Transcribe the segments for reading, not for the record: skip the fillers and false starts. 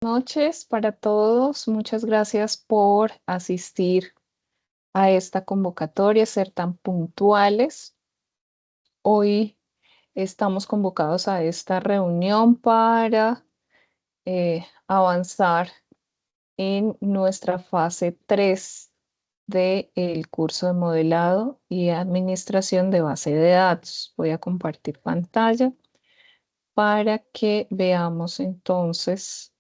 Noches para todos. Muchas gracias por asistir a esta convocatoria, ser tan puntuales. Hoy estamos convocados a esta reunión para avanzar en nuestra fase 3 del curso de modelado y administración de base de datos. Voy a compartir pantalla para que veamos entonces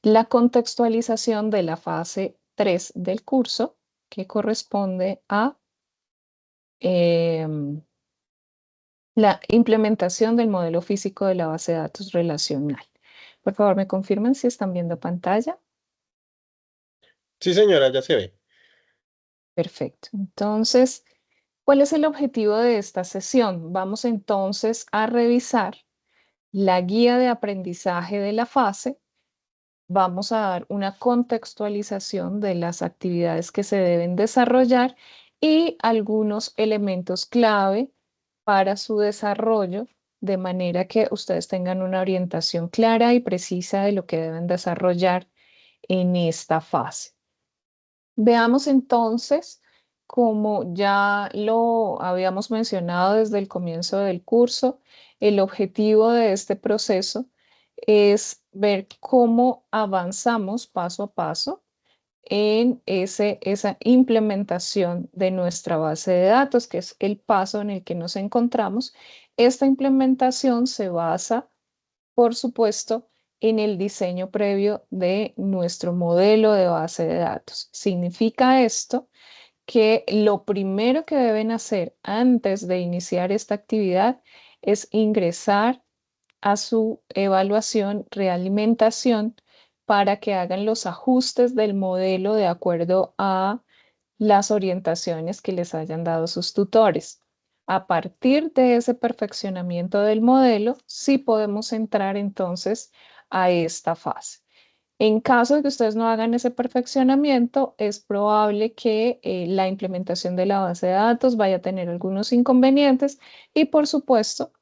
la contextualización de la fase 3 del curso, que corresponde a la implementación del modelo físico de la base de datos relacional. Por favor, me confirman si están viendo pantalla. Sí, señora, ya se ve. Perfecto. Entonces, ¿cuál es el objetivo de esta sesión? Vamos entonces a revisar la guía de aprendizaje de la fase. Vamos a dar una contextualización de las actividades que se deben desarrollar y algunos elementos clave para su desarrollo, de manera que ustedes tengan una orientación clara y precisa de lo que deben desarrollar en esta fase. Veamos entonces, como ya lo habíamos mencionado desde el comienzo del curso, el objetivo de este proceso es ver cómo avanzamos paso a paso en esa implementación de nuestra base de datos, que es el paso en el que nos encontramos. Esta implementación se basa, por supuesto, en el diseño previo de nuestro modelo de base de datos. Significa esto que lo primero que deben hacer antes de iniciar esta actividad es ingresar a su evaluación, realimentación, para que hagan los ajustes del modelo de acuerdo a las orientaciones que les hayan dado sus tutores. A partir de ese perfeccionamiento del modelo, sí podemos entrar entonces a esta fase. En caso de que ustedes no hagan ese perfeccionamiento, es probable que la implementación de la base de datos vaya a tener algunos inconvenientes y, por supuesto,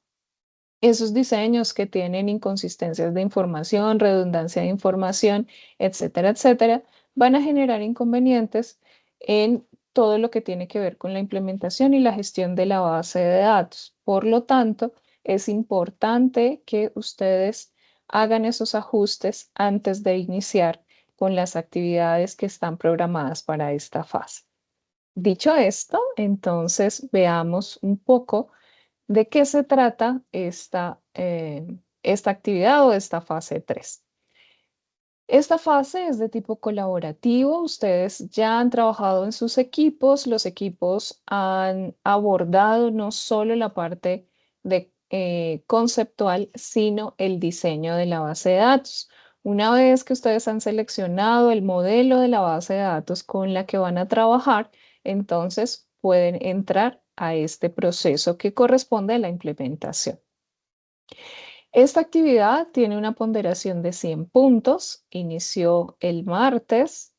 esos diseños que tienen inconsistencias de información, redundancia de información, etcétera, etcétera, van a generar inconvenientes en todo lo que tiene que ver con la implementación y la gestión de la base de datos. Por lo tanto, es importante que ustedes hagan esos ajustes antes de iniciar con las actividades que están programadas para esta fase. Dicho esto, entonces veamos un poco ¿de qué se trata esta actividad o esta fase 3? Esta fase es de tipo colaborativo. Ustedes ya han trabajado en sus equipos. Los equipos han abordado no solo la parte de, conceptual, sino el diseño de la base de datos. Una vez que ustedes han seleccionado el modelo de la base de datos con la que van a trabajar, entonces pueden entrar a este proceso que corresponde a la implementación. Esta actividad tiene una ponderación de 100 puntos, inició el martes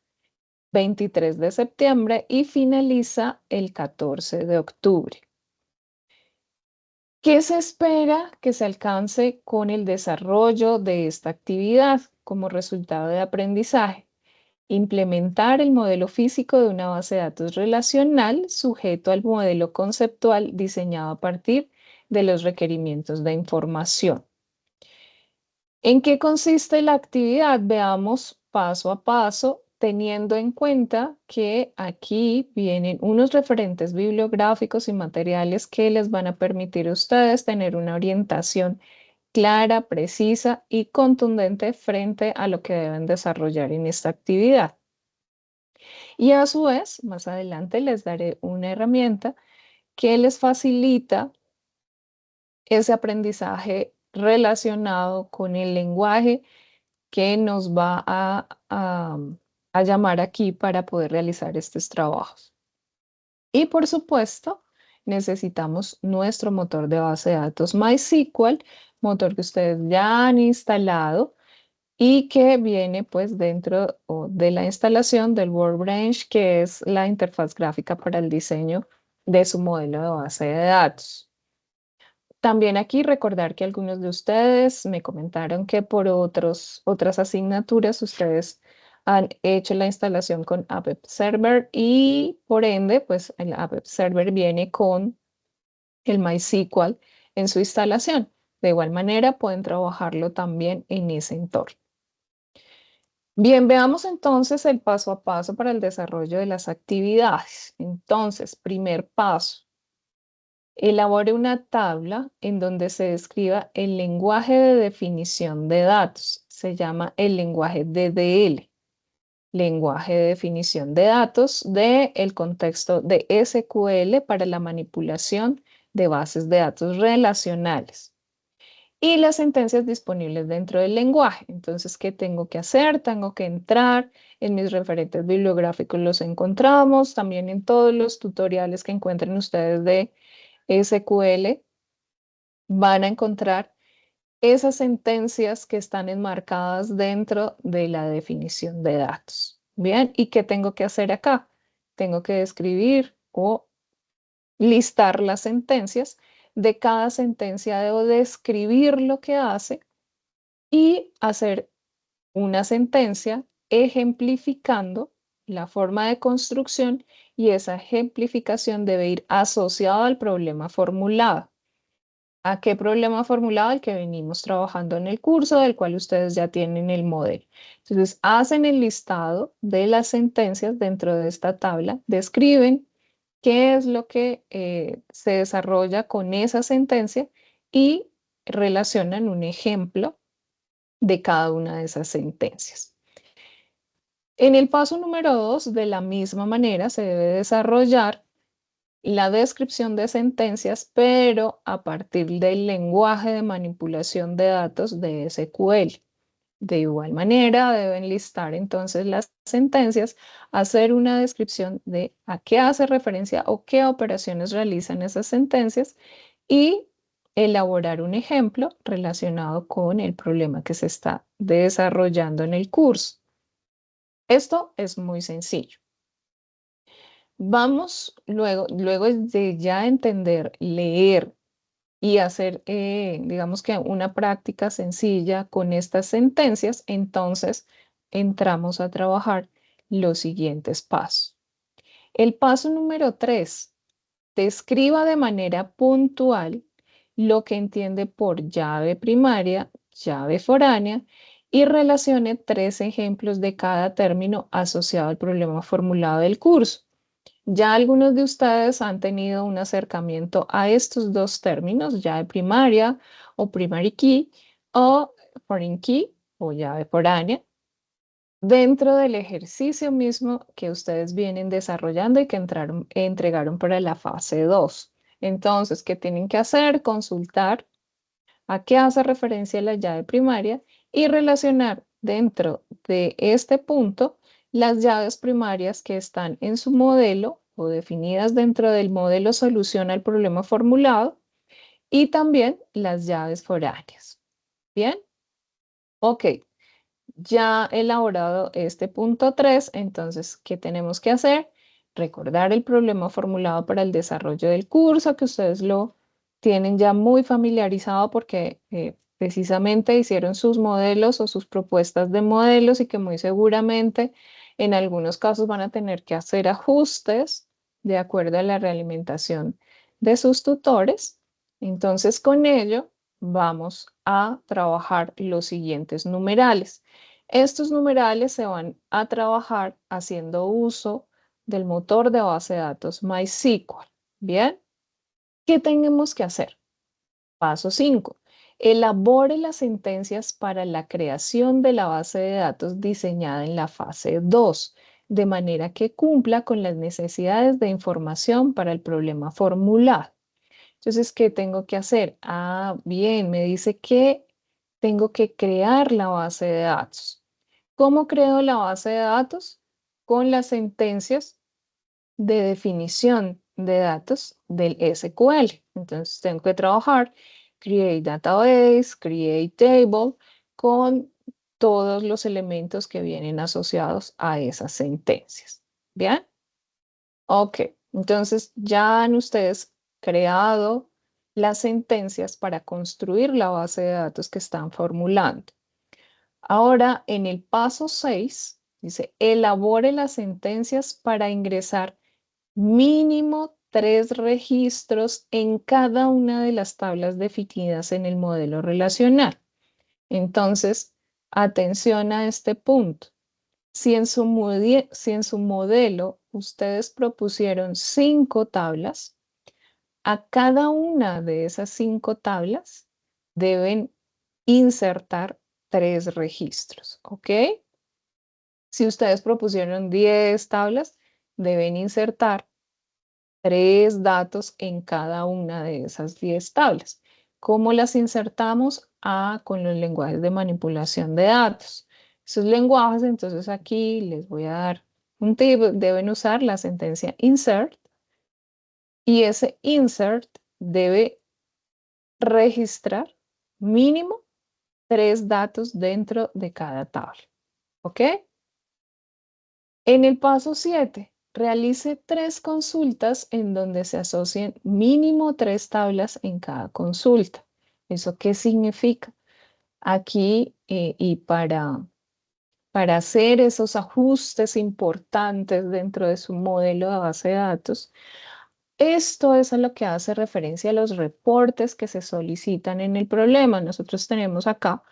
23 de septiembre y finaliza el 14 de octubre. ¿Qué se espera que se alcance con el desarrollo de esta actividad como resultado de aprendizaje? Implementar el modelo físico de una base de datos relacional sujeto al modelo conceptual diseñado a partir de los requerimientos de información. ¿En qué consiste la actividad? Veamos paso a paso, teniendo en cuenta que aquí vienen unos referentes bibliográficos y materiales que les van a permitir a ustedes tener una orientación clara, precisa y contundente frente a lo que deben desarrollar en esta actividad. Y a su vez, más adelante les daré una herramienta que les facilita ese aprendizaje relacionado con el lenguaje que nos va a llamar aquí para poder realizar estos trabajos. Y por supuesto, necesitamos nuestro motor de base de datos MySQL, motor que ustedes ya han instalado y que viene pues dentro de la instalación del Workbench, que es la interfaz gráfica para el diseño de su modelo de base de datos. También aquí recordar que algunos de ustedes me comentaron que por otras asignaturas ustedes han hecho la instalación con App Server y por ende, pues el App Server viene con el MySQL en su instalación. De igual manera, pueden trabajarlo también en ese entorno. Bien, veamos entonces el paso a paso para el desarrollo de las actividades. Entonces, primer paso, elabore una tabla en donde se describa el lenguaje de definición de datos. Se llama el lenguaje DDL, lenguaje de definición de datos del contexto de SQL para la manipulación de bases de datos relacionales. Y las sentencias disponibles dentro del lenguaje. Entonces, ¿qué tengo que hacer? Tengo que entrar en mis referentes bibliográficos, los encontramos, también en todos los tutoriales que encuentren ustedes de SQL, van a encontrar esas sentencias que están enmarcadas dentro de la definición de datos. Bien, ¿y qué tengo que hacer acá? Tengo que describir o listar las sentencias. De cada sentencia debo describir lo que hace y hacer una sentencia ejemplificando la forma de construcción y esa ejemplificación debe ir asociada al problema formulado. ¿A qué problema formulado? El que venimos trabajando en el curso, del cual ustedes ya tienen el modelo. Entonces, hacen el listado de las sentencias dentro de esta tabla, describen qué es lo que se desarrolla con esa sentencia y relacionan un ejemplo de cada una de esas sentencias. En el paso número 2, de la misma manera, se debe desarrollar la descripción de sentencias, pero a partir del lenguaje de manipulación de datos de SQL. De igual manera, deben listar entonces las sentencias, hacer una descripción de a qué hace referencia o qué operaciones realizan esas sentencias y elaborar un ejemplo relacionado con el problema que se está desarrollando en el curso. Esto es muy sencillo. Vamos luego de ya entender, leer y hacer, digamos que una práctica sencilla con estas sentencias, entonces entramos a trabajar los siguientes pasos. El paso número 3, describa de manera puntual lo que entiende por llave primaria, llave foránea y relacione 3 ejemplos de cada término asociado al problema formulado del curso. Ya algunos de ustedes han tenido un acercamiento a estos dos términos, llave primaria o primary key o foreign key o llave foránea, dentro del ejercicio mismo que ustedes vienen desarrollando y que entregaron para la fase 2. Entonces, ¿qué tienen que hacer? Consultar a qué hace referencia la llave primaria y relacionar dentro de este punto las llaves primarias que están en su modelo o definidas dentro del modelo solución al problema formulado y también las llaves foráneas. ¿Bien? Ok, ya elaborado este punto 3, entonces, ¿qué tenemos que hacer? Recordar el problema formulado para el desarrollo del curso, que ustedes lo tienen ya muy familiarizado porque precisamente hicieron sus modelos o sus propuestas de modelos y que muy seguramente en algunos casos van a tener que hacer ajustes de acuerdo a la realimentación de sus tutores. Entonces, con ello vamos a trabajar los siguientes numerales. Estos numerales se van a trabajar haciendo uso del motor de base de datos MySQL. Bien, ¿qué tenemos que hacer? Paso 5. Elabore las sentencias para la creación de la base de datos diseñada en la fase 2, de manera que cumpla con las necesidades de información para el problema formulado. Entonces, ¿qué tengo que hacer? Ah, bien, me dice que tengo que crear la base de datos. ¿Cómo creo la base de datos? Con las sentencias de definición de datos del SQL. Entonces tengo que trabajar create database, create table con todos los elementos que vienen asociados a esas sentencias. ¿Bien? Ok, entonces ya han ustedes creado las sentencias para construir la base de datos que están formulando. Ahora, en el paso 6, dice, elabore las sentencias para ingresar mínimo 3 registros en cada una de las tablas definidas en el modelo relacional. Entonces, atención a este punto. Si en su modelo ustedes propusieron 5 tablas, a cada una de esas 5 tablas deben insertar 3 registros, ¿ok? Si ustedes propusieron 10 tablas, deben insertar 3 datos en cada una de esas 10 tablas. ¿Cómo las insertamos? Con los lenguajes de manipulación de datos. Esos lenguajes, entonces aquí les voy a dar un tip. Deben usar la sentencia insert y ese insert debe registrar mínimo 3 datos dentro de cada tabla. ¿Ok? En el paso 7, realice 3 consultas en donde se asocien mínimo 3 tablas en cada consulta. ¿Eso qué significa? Aquí, y para hacer esos ajustes importantes dentro de su modelo de base de datos, esto es a lo que hace referencia a los reportes que se solicitan en el problema. Nosotros tenemos acá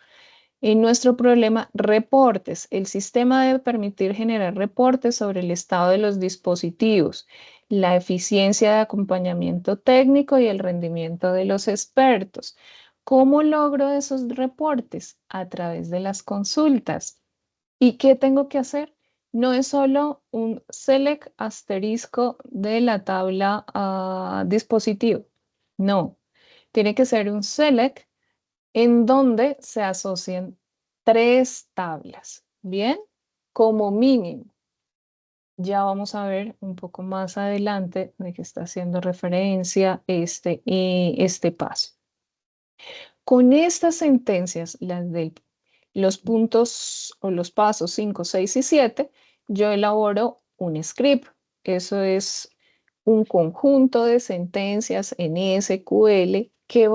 en nuestro problema, reportes. El sistema debe permitir generar reportes sobre el estado de los dispositivos, la eficiencia de acompañamiento técnico y el rendimiento de los expertos. ¿Cómo logro esos reportes? A través de las consultas. ¿Y qué tengo que hacer? No es solo un select asterisco de la tabla dispositivo. No, tiene que ser un select en donde se asocian 3 tablas, ¿bien? Como mínimo. Ya vamos a ver un poco más adelante de qué está haciendo referencia este paso. Con estas sentencias, las de los puntos o los pasos 5, 6 y 7, yo elaboro un script. Eso es un conjunto de sentencias en SQL que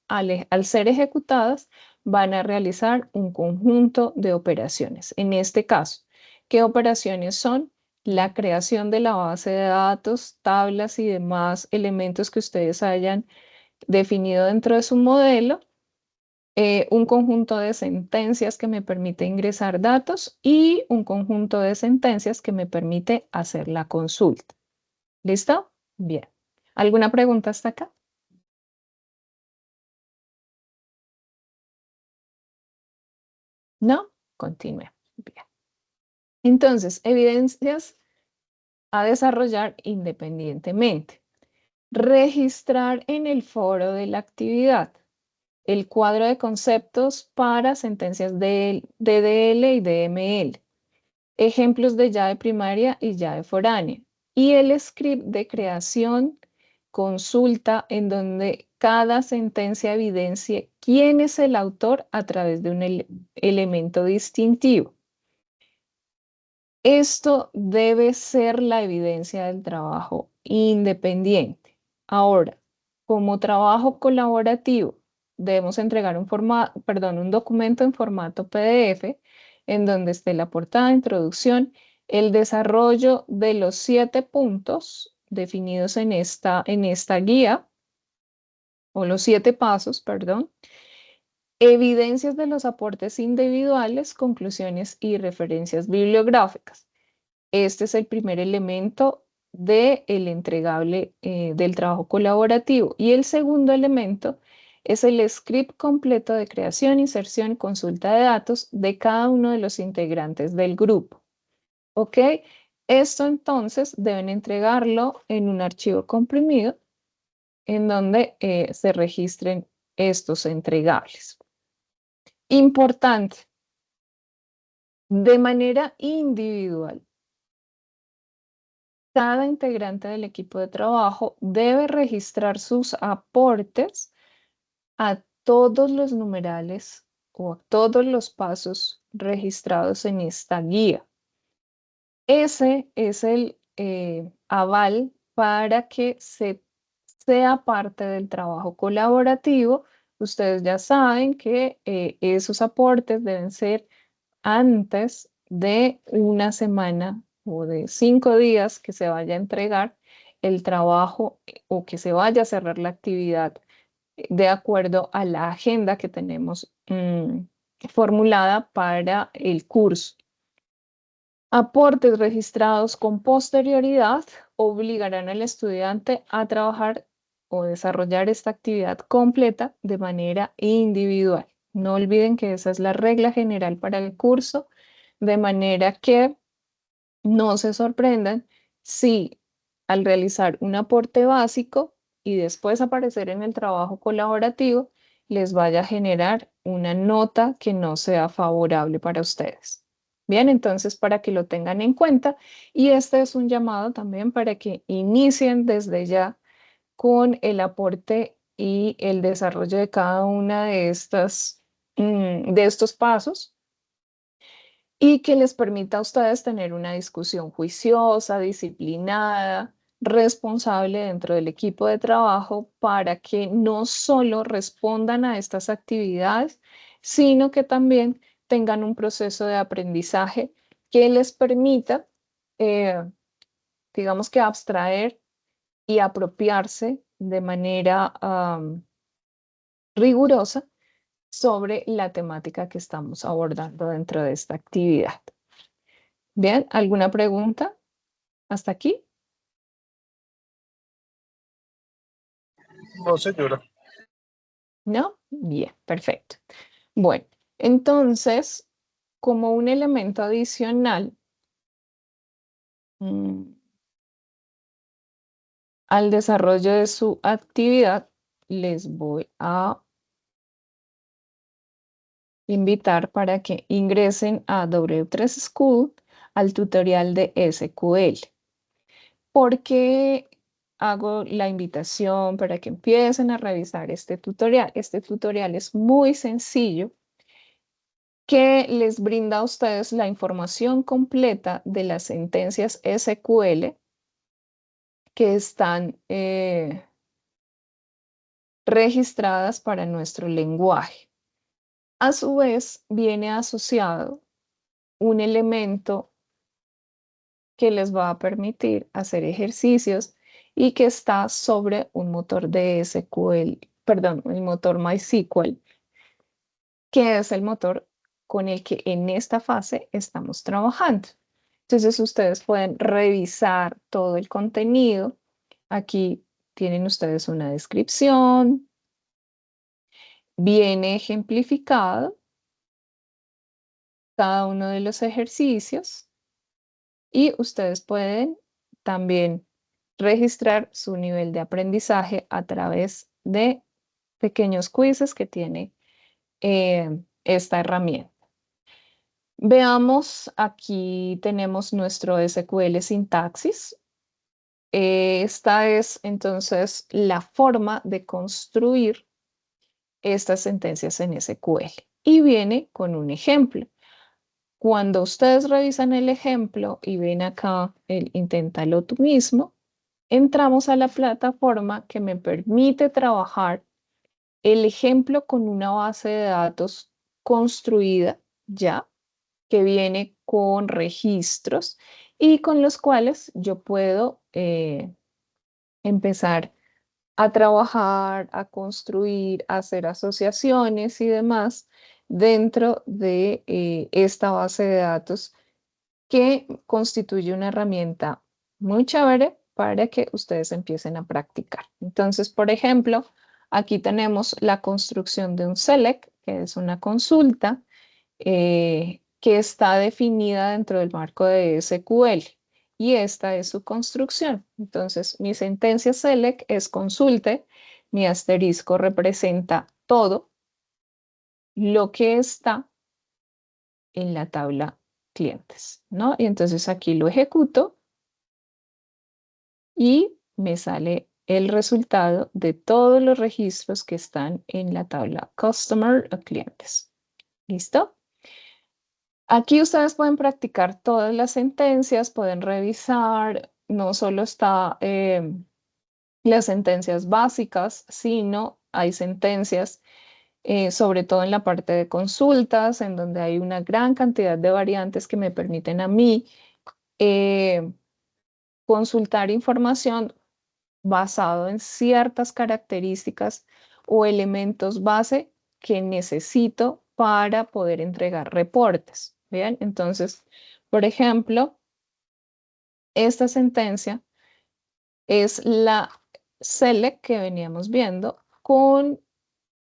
al ser ejecutadas, van a realizar un conjunto de operaciones. En este caso, ¿qué operaciones son? La creación de la base de datos, tablas y demás elementos que ustedes hayan definido dentro de su modelo, un conjunto de sentencias que me permite ingresar datos y un conjunto de sentencias que me permite hacer la consulta. ¿Listo? Bien. ¿Alguna pregunta hasta acá? ¿No? Continúe. Bien. Entonces, evidencias a desarrollar independientemente. Registrar en el foro de la actividad el cuadro de conceptos para sentencias de DDL y DML. Ejemplos de llave primaria y llave foránea. Y el script de creación, consulta, en donde cada sentencia evidencie quién es el autor a través de un elemento distintivo. Esto debe ser la evidencia del trabajo independiente. Ahora, como trabajo colaborativo, debemos entregar un documento en formato PDF en donde esté la portada, introducción, el desarrollo de los 7 puntos definidos en esta guía, o los 7 pasos, perdón, evidencias de los aportes individuales, conclusiones y referencias bibliográficas. Este es el primer elemento del entregable del trabajo colaborativo. Y el segundo elemento es el script completo de creación, inserción y consulta de datos de cada uno de los integrantes del grupo. ¿Ok? Esto entonces deben entregarlo en un archivo comprimido en donde se registren estos entregables. Importante, de manera individual, cada integrante del equipo de trabajo debe registrar sus aportes a todos los numerales o a todos los pasos registrados en esta guía. Ese es el aval para que se sea parte del trabajo colaborativo. Ustedes ya saben que esos aportes deben ser antes de una semana o de 5 días que se vaya a entregar el trabajo o que se vaya a cerrar la actividad de acuerdo a la agenda que tenemos formulada para el curso. Aportes registrados con posterioridad obligarán al estudiante a trabajar o desarrollar esta actividad completa de manera individual. No olviden que esa es la regla general para el curso, de manera que no se sorprendan si al realizar un aporte básico y después aparecer en el trabajo colaborativo, les vaya a generar una nota que no sea favorable para ustedes. Bien, entonces para que lo tengan en cuenta, y este es un llamado también para que inicien desde ya con el aporte y el desarrollo de cada una de de estos pasos, y que les permita a ustedes tener una discusión juiciosa, disciplinada, responsable dentro del equipo de trabajo para que no solo respondan a estas actividades, sino que también tengan un proceso de aprendizaje que les permita, eh, digamos que abstraer y apropiarse de manera rigurosa sobre la temática que estamos abordando dentro de esta actividad. Bien, ¿alguna pregunta hasta aquí? No, señora. ¿No? Bien, perfecto. Bueno, entonces, como un elemento adicional mm, al desarrollo de su actividad, les voy a invitar para que ingresen a W3 School al tutorial de SQL. ¿Por qué hago la invitación para que empiecen a revisar este tutorial? Este tutorial es muy sencillo, que les brinda a ustedes la información completa de las sentencias SQL que están registradas para nuestro lenguaje. A su vez, viene asociado un elemento que les va a permitir hacer ejercicios y que está sobre un motor de SQL, perdón, el motor MySQL, que es el motor con el que en esta fase estamos trabajando. Entonces ustedes pueden revisar todo el contenido. Aquí tienen ustedes una descripción, viene ejemplificado cada uno de los ejercicios, y ustedes pueden también registrar su nivel de aprendizaje a través de pequeños quizzes que tiene esta herramienta. Veamos, aquí tenemos nuestro SQL sintaxis. Esta es entonces la forma de construir estas sentencias en SQL, y viene con un ejemplo. Cuando ustedes revisan el ejemplo y ven acá el inténtalo tú mismo, entramos a la plataforma que me permite trabajar el ejemplo con una base de datos construida ya, que viene con registros y con los cuales yo puedo empezar a trabajar, a construir, a hacer asociaciones y demás dentro de esta base de datos, que constituye una herramienta muy chévere para que ustedes empiecen a practicar. Entonces, por ejemplo, aquí tenemos la construcción de un select, que es una consulta que está definida dentro del marco de SQL. Y esta es su construcción. Entonces, mi sentencia select es consulte, mi asterisco representa todo lo que está en la tabla clientes, ¿no? Y entonces aquí lo ejecuto y me sale el resultado de todos los registros que están en la tabla Customer o clientes. ¿Listo? Aquí ustedes pueden practicar todas las sentencias, pueden revisar, no solo está las sentencias básicas, sino hay sentencias, sobre todo en la parte de consultas, en donde hay una gran cantidad de variantes que me permiten a mí eh, consultar información basado en ciertas características o elementos base que necesito para poder entregar reportes. Bien, entonces, por ejemplo, esta sentencia es la select que veníamos viendo con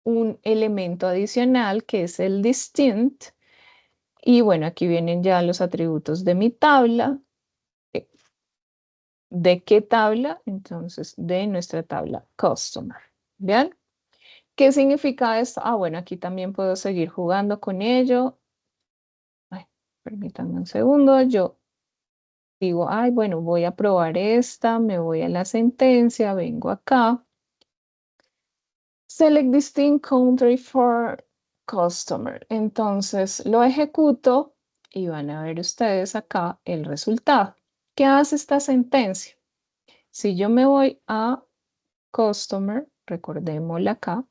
un elemento adicional que es el distinct. Y bueno, aquí vienen ya los atributos de mi tabla. ¿De qué tabla? Entonces, de nuestra tabla customer. ¿Bien? ¿Qué significa esto? Ah, bueno, aquí también puedo seguir jugando con ello. Ay, permítanme un segundo. Yo digo, ay, bueno, voy a probar esta, me voy a la sentencia, vengo acá. Select distinct country for customer. Entonces lo ejecuto y van a ver ustedes acá el resultado. ¿Qué hace esta sentencia? Si yo me voy a customer, recordémosla acá.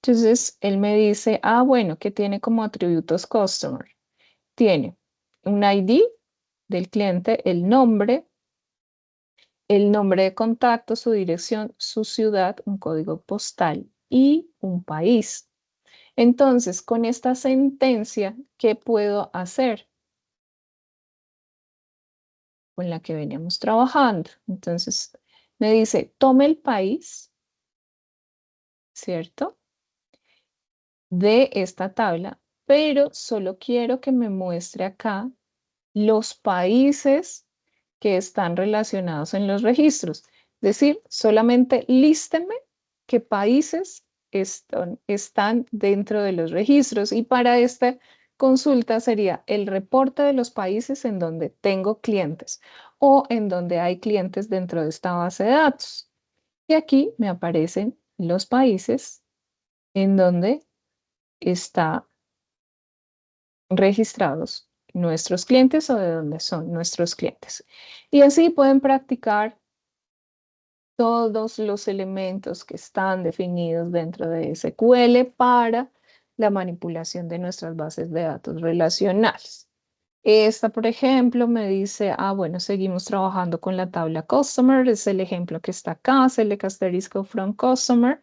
Entonces él me dice, ah, bueno, ¿qué tiene como atributos customer? Tiene un ID del cliente, el nombre de contacto, su dirección, su ciudad, un código postal y un país. Entonces, con esta sentencia, ¿qué puedo hacer? Con la que veníamos trabajando. Entonces, me dice, tome el país, ¿cierto? De esta tabla, pero solo quiero que me muestre acá los países que están relacionados en los registros. Es decir, solamente lísteme qué países están dentro de los registros. Y para esta consulta sería el reporte de los países en donde tengo clientes o en donde hay clientes dentro de esta base de datos. Y aquí me aparecen los países en donde están registrados nuestros clientes o de dónde son nuestros clientes. Y así pueden practicar todos los elementos que están definidos dentro de SQL para la manipulación de nuestras bases de datos relacionales. Esta, por ejemplo, me dice, ah, bueno, seguimos trabajando con la tabla Customer, es el ejemplo que está acá, select asterisco from Customer,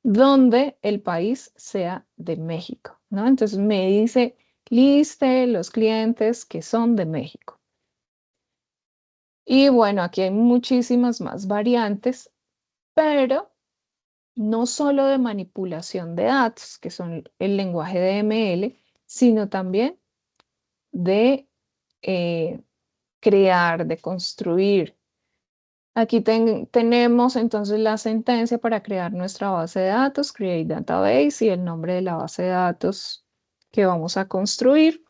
donde el país sea de México, ¿no? Entonces me dice, liste los clientes que son de México. Y bueno, aquí hay muchísimas más variantes, pero no solo de manipulación de datos, que son el lenguaje de ML, sino también de eh, crear, de construir. Aquí tenemos entonces la sentencia para crear nuestra base de datos, create database y el nombre de la base de datos que vamos a construir.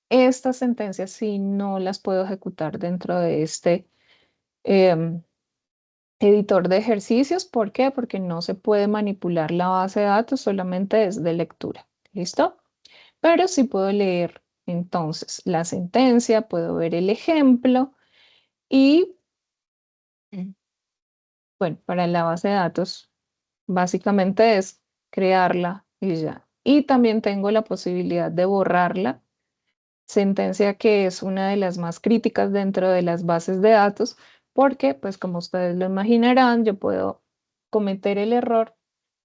Estas sentencias sí no las puedo ejecutar dentro de este em, editor de ejercicios. ¿Por qué? Porque no se puede manipular la base de datos, solamente es de lectura. ¿Listo? Pero sí puedo leer entonces la sentencia, puedo ver el ejemplo y, bueno, para la base de datos básicamente es crearla y ya. Y también tengo la posibilidad de borrarla, sentencia que es una de las más críticas dentro de las bases de datos, porque, pues como ustedes lo imaginarán, yo puedo cometer el error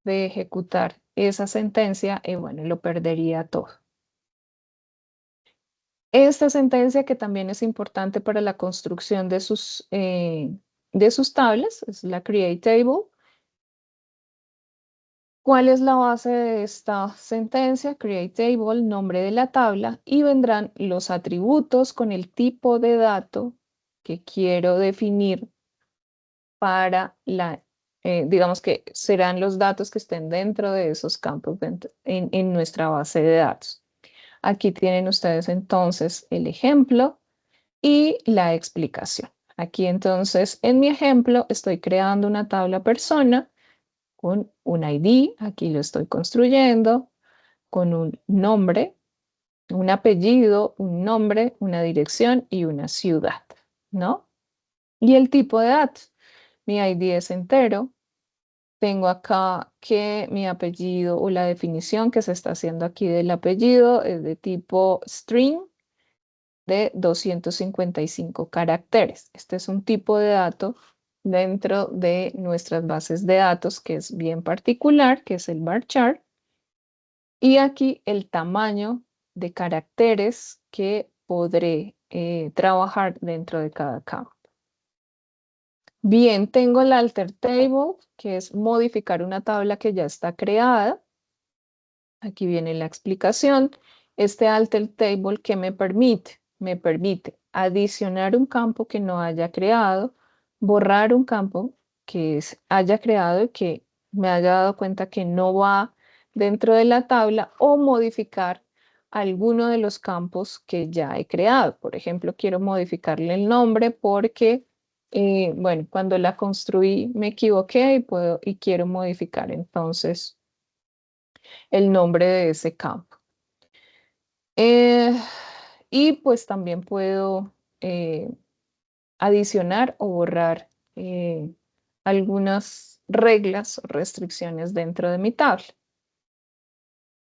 de ejecutar esa sentencia y bueno, lo perdería todo. Esta sentencia que también es importante para la construcción de sus tablas, es la create table. ¿Cuál es la base de esta sentencia? Create table, nombre de la tabla, y vendrán los atributos con el tipo de dato que quiero definir para digamos que serán los datos que estén dentro de esos campos en nuestra base de datos. Aquí tienen ustedes entonces el ejemplo y la explicación. Aquí entonces en mi ejemplo estoy creando una tabla persona con un ID, aquí lo estoy construyendo, con un nombre, un apellido, un nombre, una dirección y una ciudad, ¿no? Y el tipo de datos. mi ID es entero. Tengo acá que mi apellido o la definición que se está haciendo aquí del apellido es de tipo string de 255 caracteres. Este es un tipo de dato dentro de nuestras bases de datos que es bien particular, que es el varchar. Y aquí el tamaño de caracteres que podré trabajar dentro de cada campo. Bien, tengo el alter table, que es modificar una tabla que ya está creada. Aquí viene la explicación. Este alter table, ¿qué me permite? Me permite adicionar un campo que no haya creado, borrar un campo que haya creado y que me haya dado cuenta que no va dentro de la tabla o modificar alguno de los campos que ya he creado. Por ejemplo, quiero modificarle el nombre porque, bueno, cuando la construí me equivoqué y quiero modificar entonces el nombre de ese campo. Eh, y pues también puedo adicionar o borrar algunas reglas o restricciones dentro de mi tabla.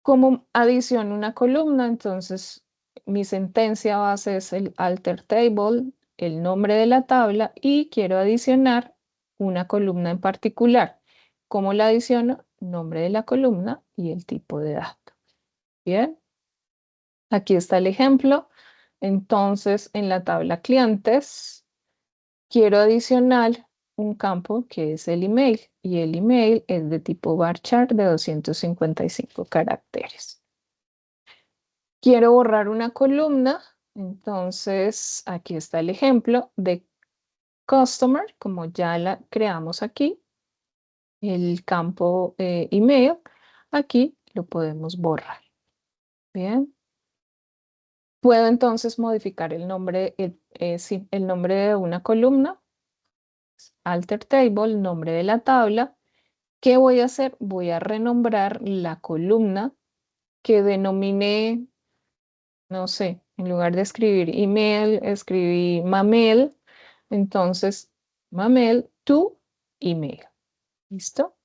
Como adiciono una columna, entonces mi sentencia base es el alter table, el nombre de la tabla y quiero adicionar una columna en particular. ¿Cómo la adiciono? Nombre de la columna y el tipo de dato. Bien. Aquí está el ejemplo. Entonces, en la tabla clientes, quiero adicionar un campo que es el email y el email es de tipo varchar de 255 caracteres. Quiero borrar una columna, entonces aquí está el ejemplo de customer, como ya la creamos aquí, el campo email, aquí lo podemos borrar. Bien. Puedo entonces modificar el nombre, sí, el nombre de una columna, alter table, nombre de la tabla. ¿Qué voy a hacer? Voy a renombrar la columna que denominé, no sé, en lugar de escribir email, escribí mamel. Entonces, mamel to email. ¿Listo?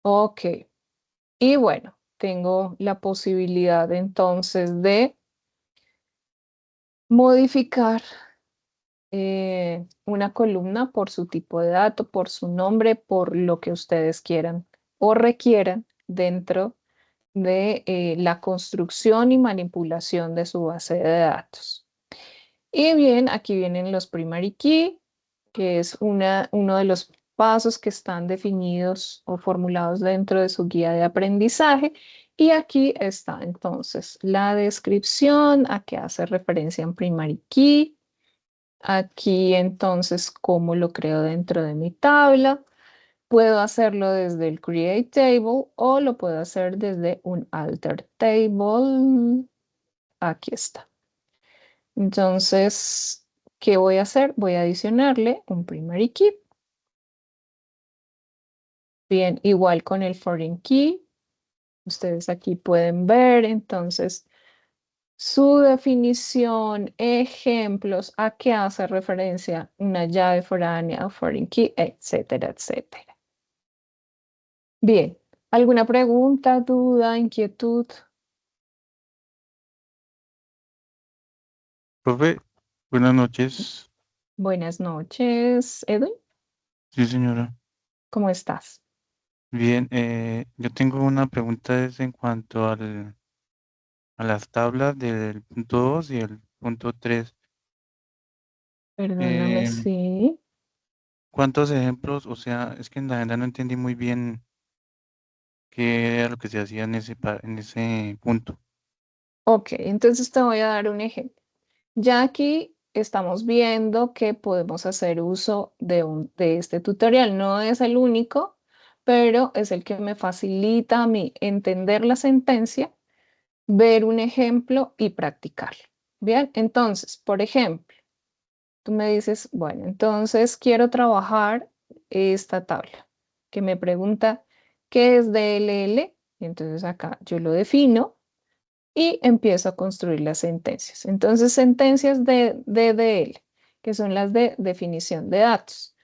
Ok. Y bueno, tengo la posibilidad entonces de modificar una columna por su tipo de dato, por su nombre, por lo que ustedes quieran o requieran dentro de la construcción y manipulación de su base de datos. Y bien, aquí vienen los primary key, que es uno de los pasos que están definidos o formulados dentro de su guía de aprendizaje. Y aquí está entonces la descripción a qué hace referencia en primary key. Aquí entonces, ¿cómo lo creo dentro de mi tabla? Puedo hacerlo desde el create table o lo puedo hacer desde un alter table. Aquí está. Entonces, ¿qué voy a hacer? Voy a adicionarle un primary key. Bien, igual con el foreign key. Ustedes aquí pueden ver entonces su definición, ejemplos, a qué hace referencia una llave foránea, foreign key, etcétera, etcétera. Bien, ¿alguna pregunta, duda, inquietud? Profe, buenas noches. Buenas noches, Edwin. Sí, señora. ¿Cómo estás? Bien, yo tengo una pregunta es en cuanto a las tablas del punto 2 y el punto 3. Perdóname, Eh, sí. ¿Cuántos ejemplos? O sea, es que en la verdad no entendí muy bien qué era lo que se hacía en ese punto. Ok, entonces te voy a dar un ejemplo. Ya aquí estamos viendo que podemos hacer uso de este tutorial. No es el único, pero es el que me facilita a mí entender la sentencia, ver un ejemplo y practicarlo. Bien, entonces, por ejemplo, tú me dices, bueno, entonces quiero trabajar esta tabla que me pregunta qué es DLL. Entonces acá yo lo defino y empiezo a construir las sentencias. Entonces, sentencias de DDL, que son las de definición de datos.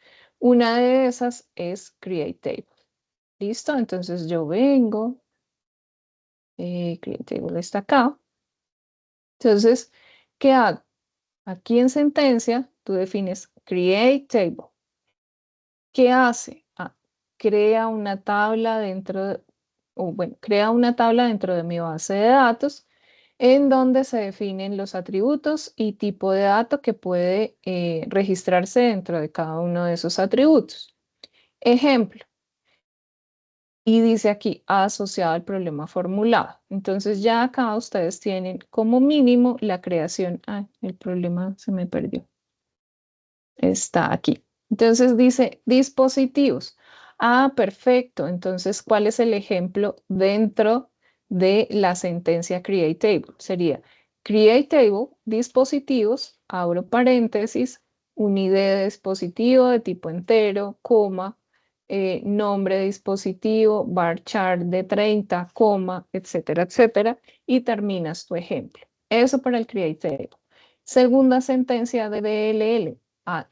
Una de esas es Create Table. ¿Listo? Entonces yo vengo, Create Table está acá. Entonces, ¿qué hago? Aquí en sentencia, tú defines Create Table. ¿Qué hace? Crea una tabla crea una tabla dentro de mi base de datos en donde se definen los atributos y tipo de dato que puede registrarse dentro de cada uno de esos atributos. Ejemplo, y dice aquí asociado al problema formulado. Entonces ya acá ustedes tienen como mínimo la creación. El problema se me perdió. Está aquí. Entonces dice dispositivos. Perfecto. Entonces, ¿cuál es el ejemplo dentro de la sentencia create table? Sería create table, dispositivos, abro paréntesis, un ID de dispositivo de tipo entero, coma, nombre de dispositivo, varchar de 30, coma, etcétera, etcétera, y terminas tu ejemplo. Eso para el create table. Segunda sentencia de DLL.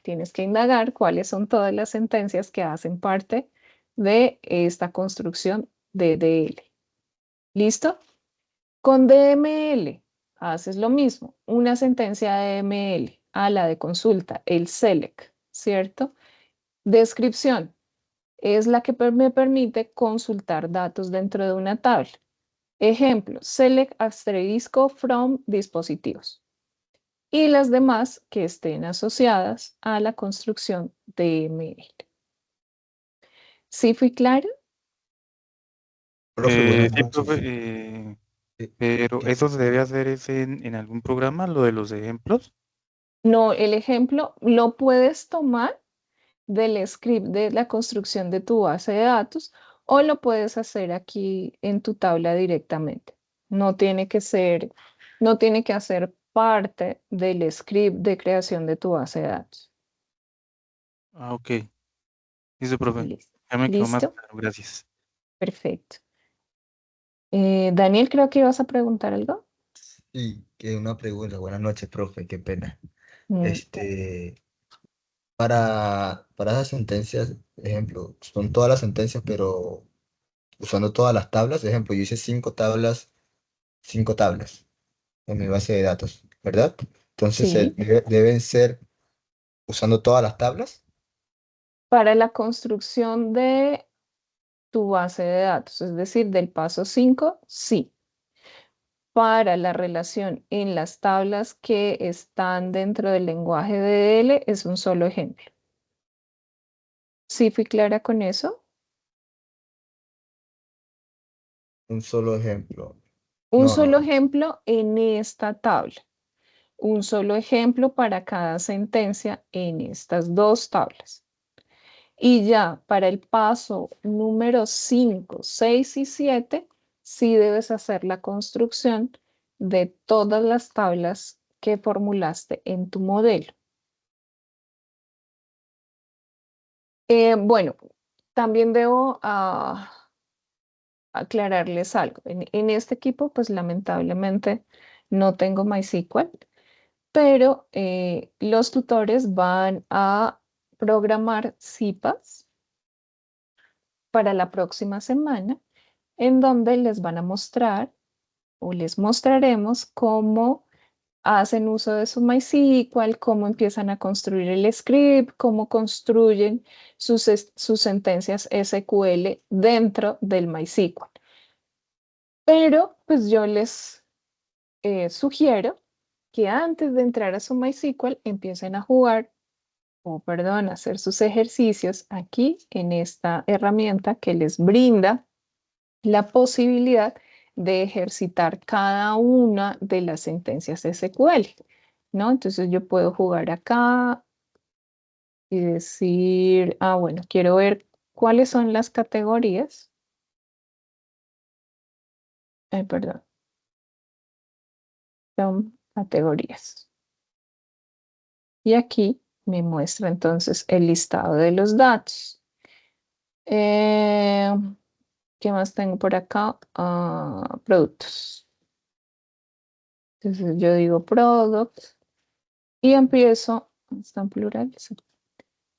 Tienes que indagar cuáles son todas las sentencias que hacen parte de esta construcción de DL. ¿Listo? Con DML haces lo mismo, una sentencia de DML a la de consulta, el select, ¿cierto? Descripción es la que me permite consultar datos dentro de una tabla. Ejemplo, select asterisco from dispositivos. Y las demás que estén asociadas a la construcción de ML. ¿Sí fui clara? Profe, buenas Sí, noches. profe, Eh, pero eh, ¿eso se debe hacer en algún programa, lo de los ejemplos? No, el ejemplo lo puedes tomar del script de la construcción de tu base de datos o lo puedes hacer aquí en tu tabla directamente. No tiene que ser, no tiene que hacer parte del script de creación de tu base de datos. Ok. Listo, profe. Listo. Ya me quedó más ¿Listo? claro, gracias. Perfecto. Daniel, creo que ibas a preguntar algo. sí, que una pregunta. Buenas noches, profe, qué pena. Mm, Este, para esas sentencias, ejemplo, son todas las sentencias, pero usando todas las tablas. Ejemplo, yo hice cinco tablas en mi base de datos, ¿verdad? Entonces, sí. deben ser usando todas las tablas. Para la construcción de tu base de datos, es decir, del paso 5, sí. Para la relación en las tablas que están dentro del lenguaje de DL es un solo ejemplo. ¿Sí fui clara con eso? Un solo ejemplo. Un No, solo no. ejemplo en esta tabla. Un solo ejemplo para cada sentencia en estas dos tablas. Y ya para el paso número 5, 6 y 7, sí debes hacer la construcción de todas las tablas que formulaste en tu modelo. Bueno, también debo aclararles algo. En este equipo, pues lamentablemente no tengo MySQL, pero los tutores van a programar CIPAs para la próxima semana, en donde les van a mostrar o les mostraremos cómo hacen uso de su MySQL, cómo empiezan a construir el script, cómo construyen sus sentencias SQL dentro del MySQL. Pero pues yo les sugiero que antes de entrar a su MySQL empiecen a jugar o, perdón, a hacer sus ejercicios aquí en esta herramienta que les brinda la posibilidad de ejercitar cada una de las sentencias SQL, ¿no? Entonces yo puedo jugar acá y decir, bueno, quiero ver cuáles son las categorías. Perdón, son categorías. Y aquí me muestra entonces el listado de los datos. Eh, ¿Qué más tengo por acá? Productos. Entonces yo digo product y empiezo, ¿está en plural? Sí.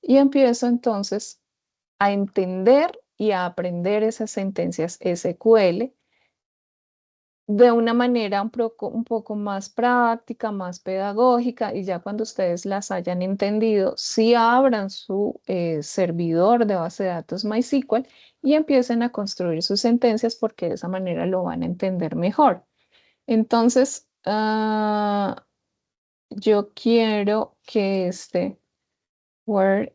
y empiezo entonces a entender y a aprender esas sentencias SQL de una manera un poco más práctica, más pedagógica, y ya cuando ustedes las hayan entendido, sí abran su servidor de base de datos MySQL y empiecen a construir sus sentencias porque de esa manera lo van a entender mejor. Entonces, yo quiero que Word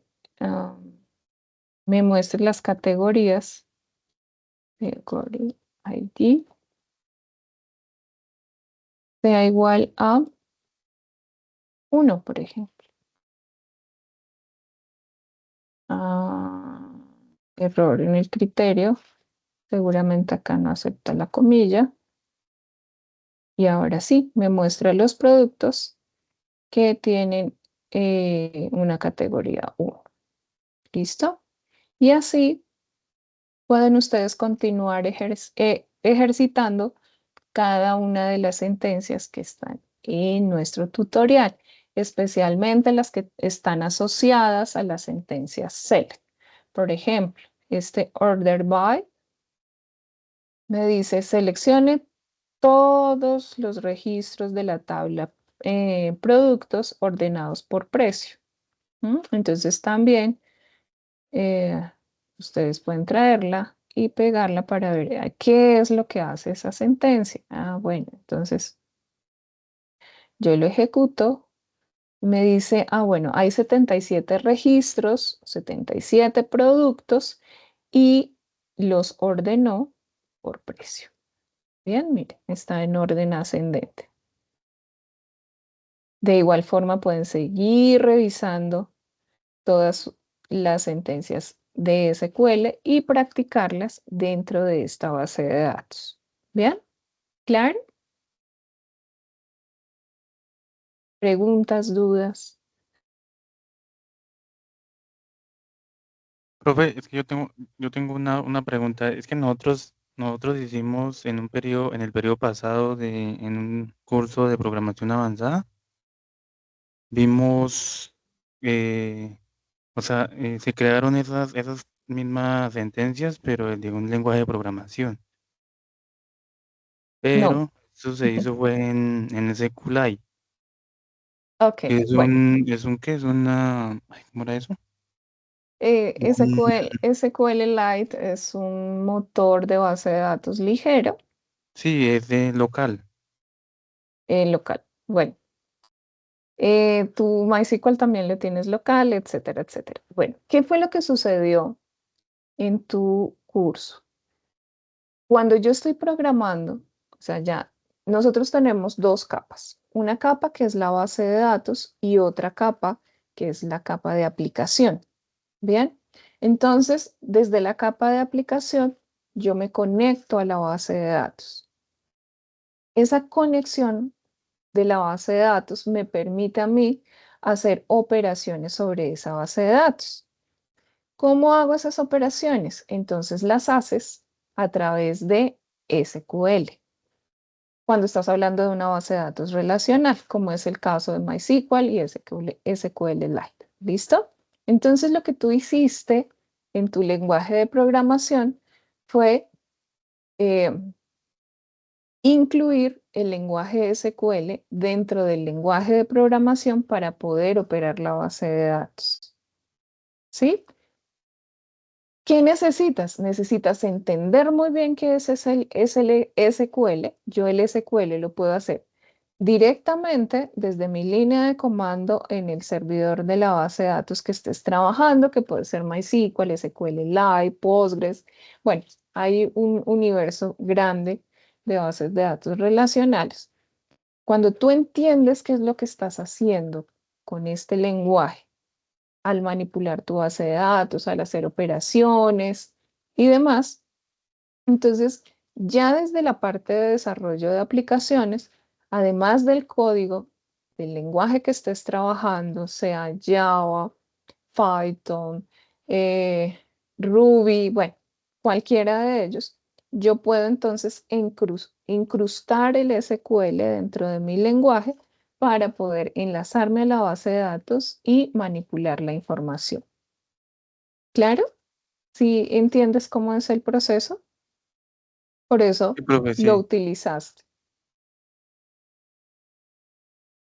me muestre las categorías de Query ID sea igual a 1, por ejemplo. Error en el criterio. Seguramente acá no acepta la comilla. Y ahora sí, me muestra los productos que tienen una categoría 1. ¿Listo? Y así pueden ustedes continuar ejercitando cada una de las sentencias que están en nuestro tutorial, especialmente las que están asociadas a las sentencias select. Por ejemplo, este order by me dice seleccione todos los registros de la tabla productos ordenados por precio. Entonces también ustedes pueden traerla y pegarla para ver qué es lo que hace esa sentencia. Bueno, entonces yo lo ejecuto. Me dice, bueno, hay 77 registros, 77 productos y los ordenó por precio. Bien, mire, está en orden ascendente. De igual forma pueden seguir revisando todas las sentencias de SQL y practicarlas dentro de esta base de datos. ¿Bien? ¿Claro? ¿Preguntas, dudas? Profe, es que yo tengo una pregunta. Es que nosotros hicimos en el periodo pasado en un curso de programación avanzada, vimos, o sea, se crearon esas mismas sentencias, pero de un lenguaje de programación. No. Pero eso se hizo fue en SQLite. Ok, bueno. ¿Qué? Es una, ay, ¿cómo era eso? SQLite es un motor de base de datos ligero Sí, es de local. local. Bueno, tu MySQL también lo tienes local, etcétera, etcétera. Bueno, ¿qué fue lo que sucedió en tu curso? Cuando yo estoy programando, o sea, ya nosotros tenemos dos capas. Una capa que es la base de datos y otra capa que es la capa de aplicación. Bien, entonces desde la capa de aplicación yo me conecto a la base de datos. Esa conexión de la base de datos me permite a mí hacer operaciones sobre esa base de datos. ¿Cómo hago esas operaciones? Entonces las haces a través de SQL. Cuando estás hablando de una base de datos relacional, como es el caso de MySQL y SQLite. ¿Listo? Entonces lo que tú hiciste en tu lenguaje de programación fue incluir el lenguaje SQL dentro del lenguaje de programación para poder operar la base de datos. ¿Sí? ¿Qué necesitas? Necesitas entender muy bien qué es el SQL. Yo el SQL lo puedo hacer directamente desde mi línea de comando en el servidor de la base de datos que estés trabajando, que puede ser MySQL, SQLite, Postgres. Bueno, hay un universo grande de bases de datos relacionales. Cuando tú entiendes qué es lo que estás haciendo con este lenguaje, al manipular tu base de datos, al hacer operaciones y demás, entonces ya desde la parte de desarrollo de aplicaciones, además del código, del lenguaje que estés trabajando, sea Java, Python, Ruby, bueno, cualquiera de ellos, yo puedo entonces incrustar el SQL dentro de mi lenguaje para poder enlazarme a la base de datos y manipular la información. ¿Claro? ¿Sí entiendes cómo es el proceso? Por eso Sí, profe, lo sí. utilizaste.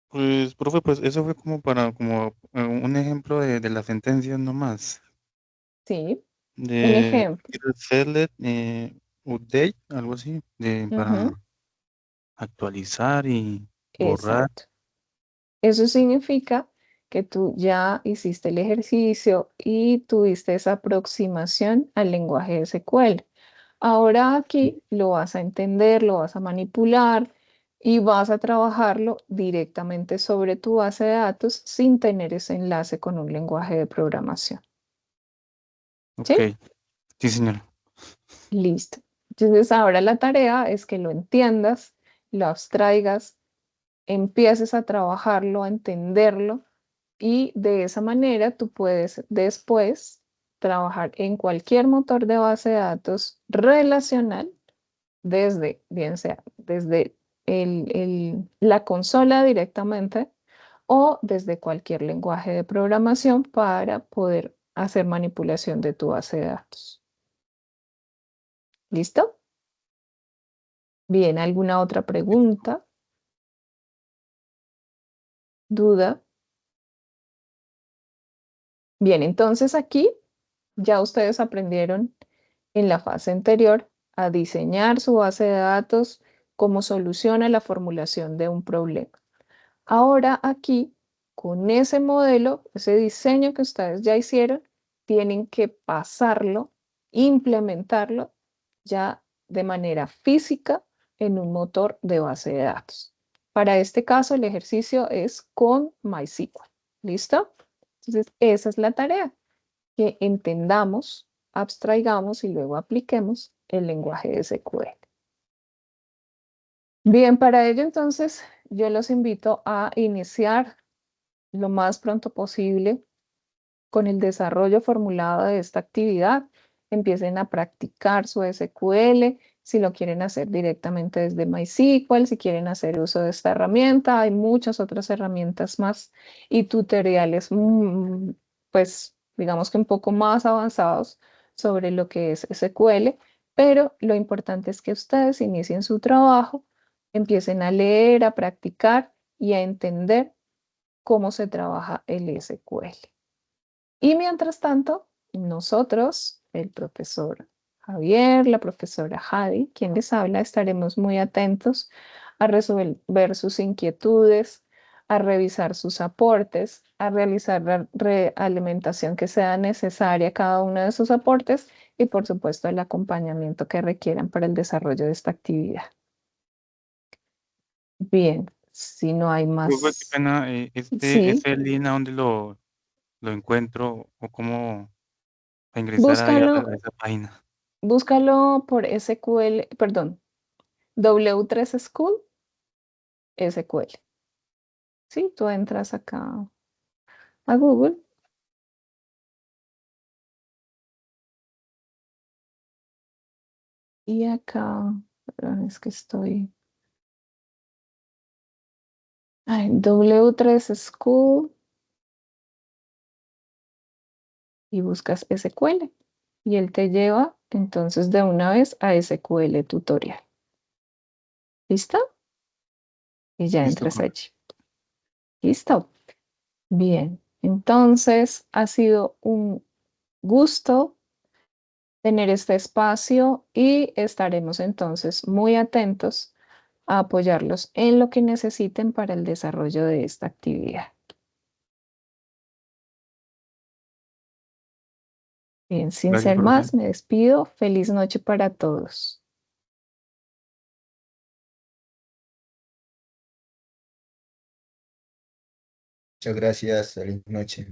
Pues, profe, pues eso fue como para, como un ejemplo de las sentencias nomás. Sí, un De ejemplo. select, update, algo así, Ujú, para actualizar y borrar. exacto. Eso significa que tú ya hiciste el ejercicio y tuviste esa aproximación al lenguaje de SQL. Ahora aquí lo vas a entender, lo vas a manipular y vas a trabajarlo directamente sobre tu base de datos sin tener ese enlace con un lenguaje de programación. Ok, ¿Sí? sí, señor. Listo. Entonces ahora la tarea es que lo entiendas, lo abstraigas, empieces a trabajarlo, a entenderlo y de esa manera tú puedes después trabajar en cualquier motor de base de datos relacional desde, bien sea desde la consola directamente o desde cualquier lenguaje de programación para poder hacer manipulación de tu base de datos. ¿Listo? Bien, ¿alguna otra pregunta? ¿Duda? Bien, entonces aquí ya ustedes aprendieron en la fase anterior a diseñar su base de datos como solución a la formulación de un problema. Ahora aquí, con ese modelo, ese diseño que ustedes ya hicieron, tienen que pasarlo, implementarlo ya de manera física en un motor de base de datos. Para este caso, el ejercicio es con MySQL. ¿Listo? Entonces, esa es la tarea, que entendamos, abstraigamos y luego apliquemos el lenguaje de SQL. Bien, para ello entonces yo los invito a iniciar lo más pronto posible con el desarrollo formulado de esta actividad. Empiecen a practicar su SQL, si lo quieren hacer directamente desde MySQL, si quieren hacer uso de esta herramienta. Hay muchas otras herramientas más y tutoriales, pues digamos que un poco más avanzados sobre lo que es SQL, pero lo importante es que ustedes inicien su trabajo, empiecen a leer, a practicar y a entender cómo se trabaja el SQL. Y mientras tanto, nosotros, el profesor Javier, la profesora Jadi, quien les habla, estaremos muy atentos a resolver sus inquietudes, a revisar sus aportes, a realizar la realimentación que sea necesaria a cada uno de sus aportes y, por supuesto, el acompañamiento que requieran para el desarrollo de esta actividad. Bien, si no hay Profe, qué más. pena, Sí, ese link a dónde lo encuentro o cómo a ingresar ahí búscalo, a esa página. búscalo por SQL, perdón, W3 School SQL. Sí, tú entras acá a Google y acá, perdón, es que estoy, W3 School y buscas SQL y él te lleva entonces de una vez a SQL tutorial. ¿Listo? Y ya Listo, entras profe. allí. ¿Listo? Bien, entonces ha sido un gusto tener este espacio y estaremos entonces muy atentos a apoyarlos en lo que necesiten para el desarrollo de esta actividad. Bien, sin Gracias, ser profe. más, me despido. Feliz noche para todos. Muchas gracias, feliz noche.